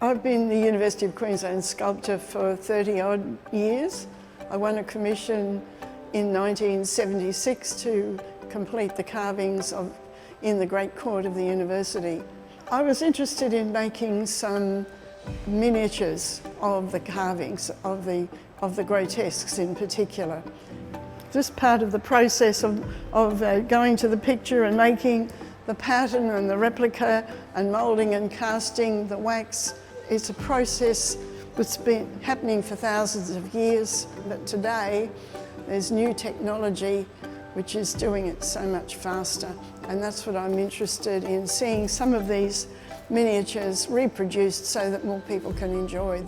I've been the University of Queensland sculptor for 30 odd years. I won a commission in 1976 to complete the carvings in the Great Court of the university. I was interested in making some miniatures of the carvings, of the grotesques in particular. Just part of the process of going to the picture and making the pattern and the replica and moulding and casting the wax. It's a process that's been happening for thousands of years, but today there's new technology which is doing it so much faster, and that's what I'm interested in, seeing some of these miniatures reproduced so that more people can enjoy.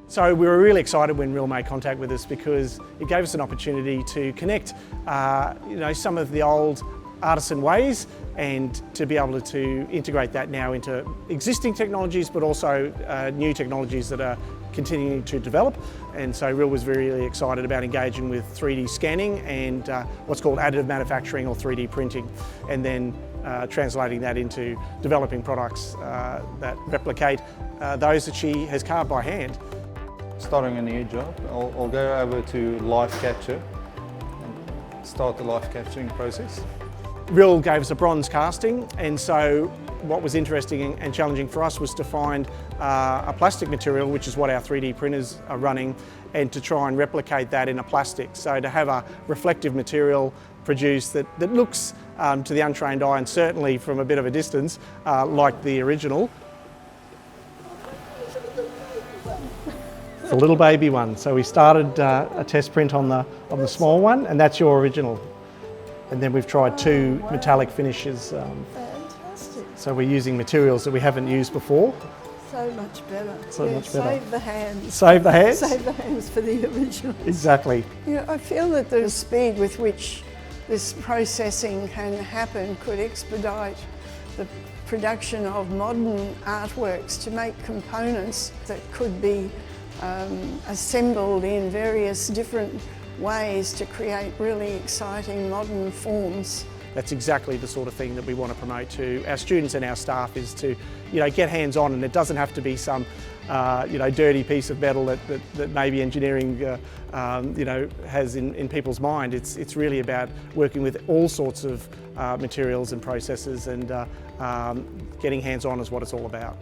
So we were really excited when Rhyl made contact with us because it gave us an opportunity to connect some of the old artisan ways and to be able to integrate that now into existing technologies, but also new technologies that are continuing to develop. And so Rhyl was really excited about engaging with 3D scanning and what's called additive manufacturing or 3D printing, and then translating that into developing products that replicate those that she has carved by hand. Starting a new job, I'll go over to life capture and start the life capturing process. Rhyl gave us a bronze casting, and so what was interesting and challenging for us was to find a plastic material, which is what our 3D printers are running, and to try and replicate that in a plastic. So to have a reflective material produced that looks to the untrained eye, and certainly from a bit of a distance, like the original. It's a little baby one. So we started a test print on the small one, and that's your original. And then we've tried two metallic finishes. Fantastic. So we're using materials that we haven't used before. So much better. So much better. Save the hands. Save the hands? Save the hands for the original. Exactly. You know, I feel that the speed with which this processing can happen could expedite the production of modern artworks to make components that could be assembled in various different ways to create really exciting modern forms. That's exactly the sort of thing that we want to promote to our students and our staff, is to get hands-on, and it doesn't have to be some dirty piece of metal that maybe engineering has in people's mind. It's really about working with all sorts of materials and processes, and getting hands-on is what it's all about.